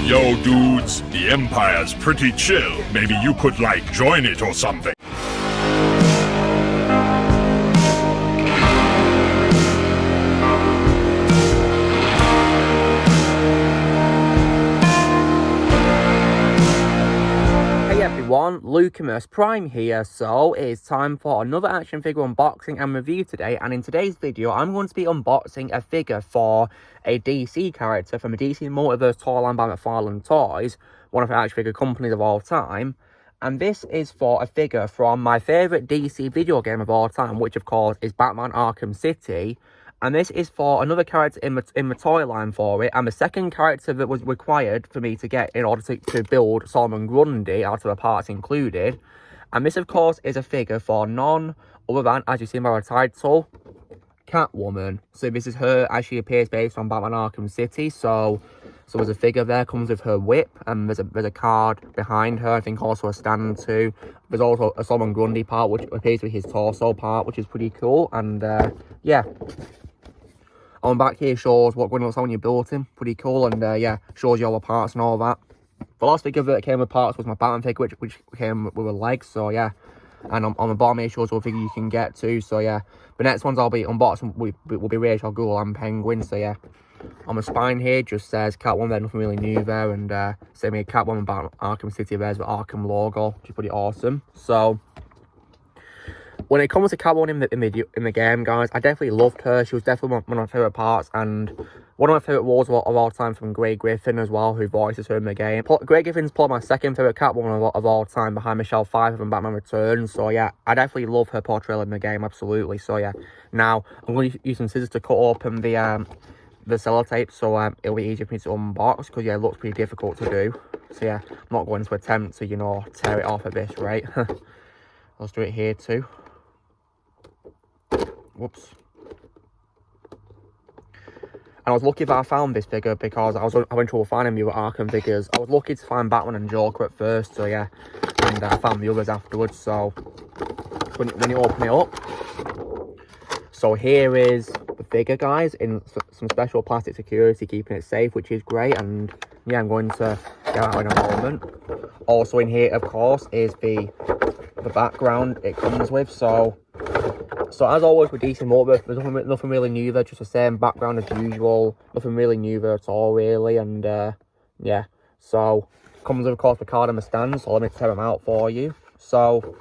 Yo, dudes, the Empire's pretty chill. Maybe you could, like, join it or something. Hey everyone, Multiverse Prime here. So it's time for another action figure unboxing and review today, and in today's video I'm going to be unboxing a figure for a DC character from a DC Multiverse toy line by McFarlane Toys, one of the action figure companies of all time. And this is for a figure from my favourite DC video game of all time, which of course is Batman Arkham City. And this is for another character in the toy line for it, and the second character that was required for me to get in order to build Solomon Grundy out of the parts included. And this, of course, is a figure for none other than, as you see by the title, Catwoman. So this is her as she appears based on Batman Arkham City. So there's a figure there, comes with her whip, and there's a card behind her. I think also a stand too. There's also a Solomon Grundy part, which appears to be his torso part, which is pretty cool. And yeah. On back here shows what Grundy looks like when you built him. Pretty cool, and yeah, shows you all the parts and all that. The last figure that came with parts was my Batman figure, which came with a leg, so yeah. And on the bottom here shows what figure you can get to, so yeah. The next ones I'll be unboxing will be Rachel Ghoul and Penguin, so yeah. On the spine here just says Catwoman there, nothing really new there, and same here, Catwoman Batman Arkham City, there's the Arkham logo, which is pretty awesome. So when it comes to Catwoman in the game, guys, I definitely loved her. She was definitely one of my favourite parts, and one of my favourite roles of all time from Grey Griffin as well, who voices her in the game. Grey Griffin's probably my second favourite Catwoman of all time, behind Michelle Pfeiffer from Batman Returns. So yeah, I definitely love her portrayal in the game, absolutely. So yeah, now I'm going to use some scissors to cut open the sellotape, so it'll be easier for me to unbox, because yeah, it looks pretty difficult to do. So yeah, I'm not going to attempt to, you know, tear it off at this rate. Let's do it here too. Whoops. And I was lucky that I found this figure, because I went trouble finding the other Arkham figures. I was lucky to find Batman and Joker at first, so yeah. And I found the others afterwards, so when you open it up. So here is the figure, guys, in some special plastic security, keeping it safe, which is great. And yeah, I'm going to get out in a moment. Also in here, of course, is the background it comes with, so as always with DC Multiverse, there's nothing really new there, just the same background as usual. Nothing really new there at all, really, and yeah. So, comes with, of course, the card and the stand, so let me tear them out for you. So,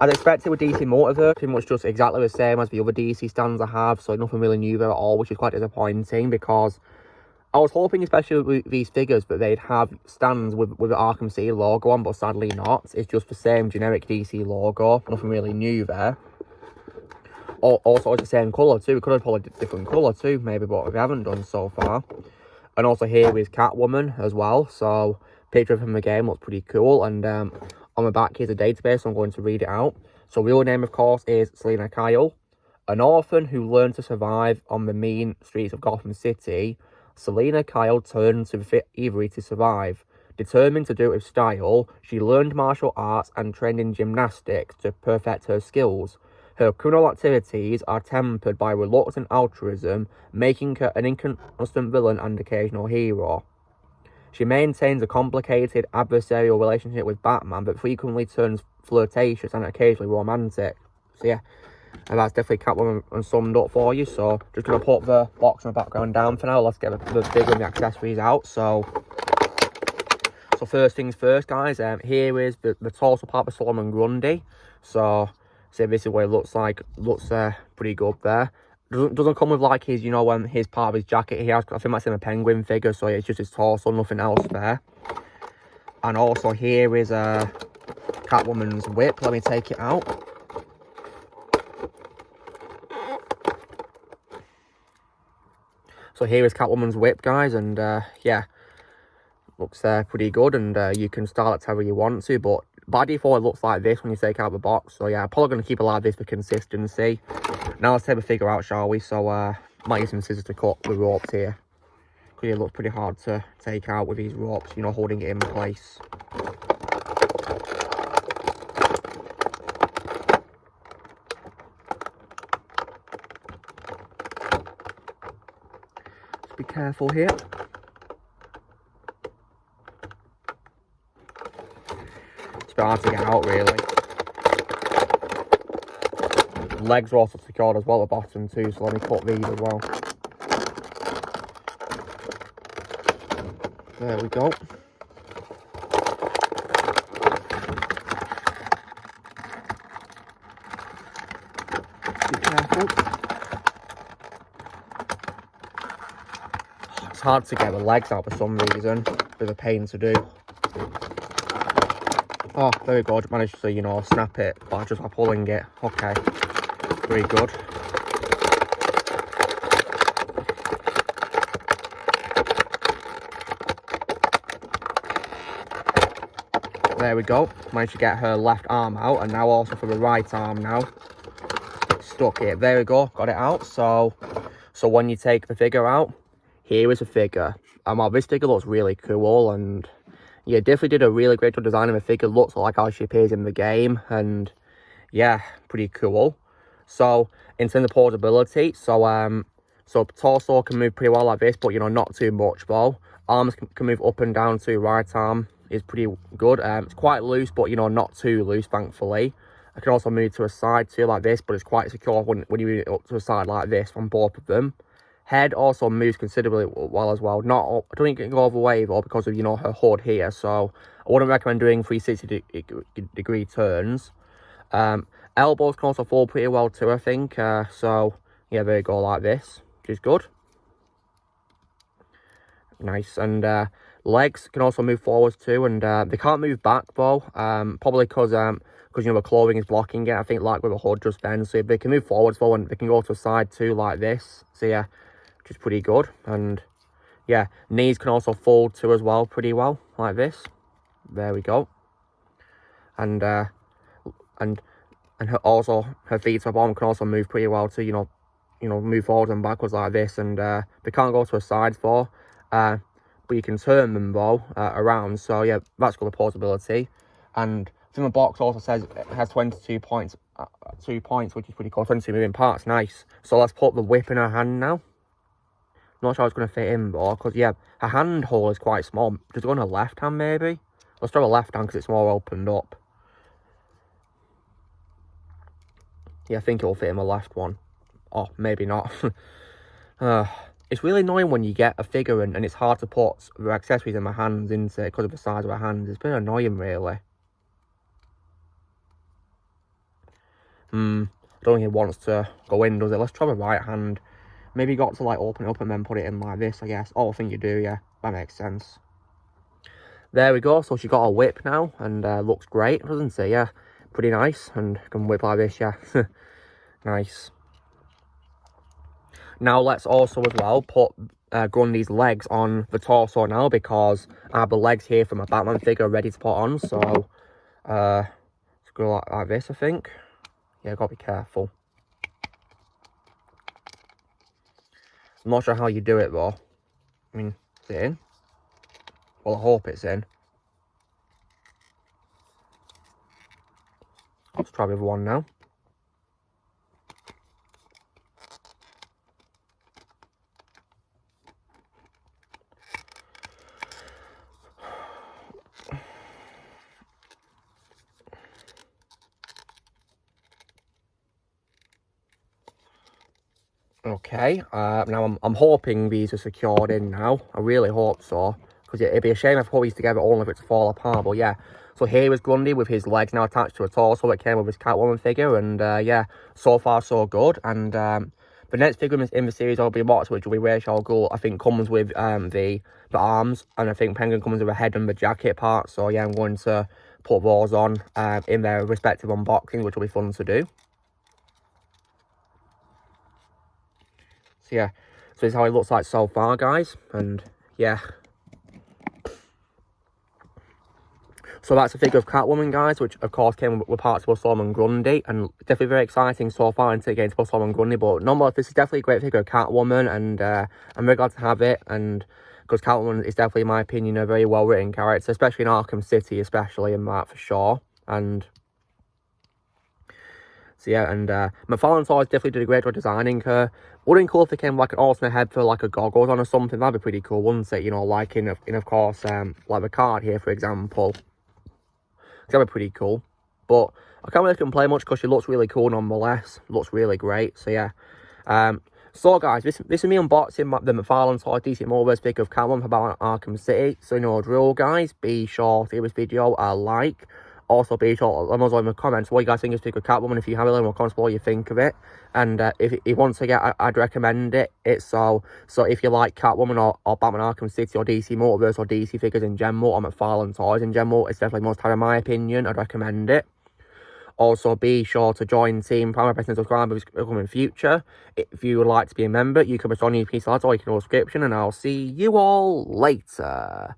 as expected with DC Multiverse, pretty much just exactly the same as the other DC stands I have, so nothing really new there at all, which is quite disappointing, because I was hoping, especially with these figures, that they'd have stands with the Arkham City logo on, but sadly not. It's just the same generic DC logo, nothing really new there. Also, it's the same colour too. We could have probably a different colour too, maybe, but we haven't done so far. And also here is Catwoman as well. So, picture from the game looks pretty cool. And on the back here's a database, so I'm going to read it out. So, real name, of course, is Selina Kyle. An orphan who learned to survive on the mean streets of Gotham City, Selina Kyle turned to the thievery to survive. Determined to do it with style, she learned martial arts and trained in gymnastics to perfect her skills. Her criminal activities are tempered by reluctant altruism, making her an inconstant villain and occasional hero. She maintains a complicated adversarial relationship with Batman, but frequently turns flirtatious and occasionally romantic. So yeah, and that's definitely Catwoman summed up for you. So just going to put the box in the background down for now. Let's get the figure and the accessories out. So first things first, guys, here is the torso part of Solomon Grundy. So this is what it looks like. Looks pretty good there. Doesn't come with like his, you know, his part of his jacket here. I think that's in a Penguin figure, so yeah, it's just his torso, nothing else there. And also here is Catwoman's whip. Let me take it out. So here is Catwoman's whip, guys, and yeah, looks pretty good, and you can style it however you want to, but by default it looks like this when you take out the box. So yeah, I'm probably going to keep it like this for consistency. Now let's take the figure out, shall we? So might use some scissors to cut the ropes here, because it looks pretty hard to take out with these ropes, you know, holding it in place. Just be careful here. bit hard to get out, really. Legs are also secured as well at the bottom too, so let me cut these as well. There we go. Be careful. It's hard to get the legs out for some reason. Bit of a pain to do. Oh, very good. Managed to, you know, snap it, but just by pulling it. Okay. Very good. There we go. Managed to get her left arm out, and now also for the right arm now. Stuck it. There we go. Got it out. So when you take the figure out, here is a figure. This figure looks really cool, and yeah, definitely did a really great job designing the figure. Looks like how she appears in the game, and yeah, pretty cool. So in terms of portability, so torso can move pretty well like this, but you know, not too much though. Arms can move up and down too. Right arm is pretty good. It's quite loose, but you know, not too loose, thankfully. I can also move to a side too like this, but it's quite secure when you move it up to a side like this from both of them. Head also moves considerably well as well. Not, I don't think it can go all the way though because of, you know, her hood here. So I wouldn't recommend doing 360-degree turns. Elbows can also fall pretty well too, I think. So yeah, there you go like this, which is good. Nice. And legs can also move forwards too, and they can't move back though. Probably because you know, the clothing is blocking it. I think like with a hood just then. So they can move forwards though, and they can go to a side too like this. So yeah, which is pretty good. And yeah, knees can also fold too as well, pretty well like this. There we go. And her feet to her bottom can also move pretty well too. You know, move forwards and backwards like this. And they can't go to a side though. But you can turn them though around. So yeah, that's good portability. And from the box also says it has 22 points, 2 points, which is pretty cool. 22 moving parts, nice. So let's put the whip in her hand now. Not sure how it's going to fit in, though, because, yeah, her hand hole is quite small. Just go on her left hand, maybe? Let's try the left hand, because it's more opened up. Yeah, I think it'll fit in the left one. Oh, maybe not. It's really annoying when you get a figure and it's hard to put the accessories in my hands into it because of the size of her hands. It's been annoying, really. I don't think it wants to go in, does it? Let's try the right hand. Maybe you got to like open it up and then put it in like this, I guess. Oh, I think you do, yeah. That makes sense. There we go. So she got a whip now and looks great, doesn't she? Yeah, pretty nice. And can whip like this, yeah. Nice. Now let's also as well put Grundy's legs on the torso now, because I have the legs here from a Batman figure ready to put on. So let's go like this, I think. Yeah, gotta be careful. I'm not sure how you do it though. I mean, is it in? Well, I hope it's in. Let's try the other one now. Okay, now I'm hoping these are secured in now. I really hope so, because it'd be a shame if I put these together only for it to fall apart. But yeah, so here is Grundy with his legs now attached to a torso that came with his Catwoman figure, and yeah, so far so good. And the next figure in the series will be Mox, which will be Ra's al Ghul. I think comes with the arms, and I think Penguin comes with a head and the jacket part. So yeah, I'm going to put those on in their respective unboxing, which will be fun to do. So yeah, so this is how it looks like so far, guys, and yeah. So that's a figure of Catwoman, guys, which of course came with parts of Storm and Grundy, and definitely very exciting so far until it gets to Storm and Grundy. But nonetheless, this is definitely a great figure of Catwoman, and I'm very glad to have it, and because Catwoman is definitely, in my opinion, a very well written character, especially in Arkham City, especially in that for sure. And so yeah, and McFarlane's always definitely did a great job designing her. Wouldn't it be cool if it came like an alternate head for like a goggles on or something? That'd be pretty cool, wouldn't it? You know, like in of course like the card here, for example. because that'd be pretty cool. But I can't really complain much because she looks really cool nonetheless. Looks really great. So yeah. So guys, this is me unboxing the McFarlane Toy DC Multiverse figure of Catwoman about Arkham City. So you know the drill, guys. Be sure to give this video a like. Also, be sure to let me know in the comments what you guys think of this figure of Catwoman. If you have a little more comments, what you think of it. And if you want to get, I'd recommend it. So if you like Catwoman or Batman Arkham City or DC Multiverse or DC figures in general or McFarlane Toys in general, it's definitely must have in my opinion. I'd recommend it. Also, be sure to join Team Prime by pressing subscribe in the coming future. If you would like to be a member, you can press on your piece of or you can do a subscription, and I'll see you all later.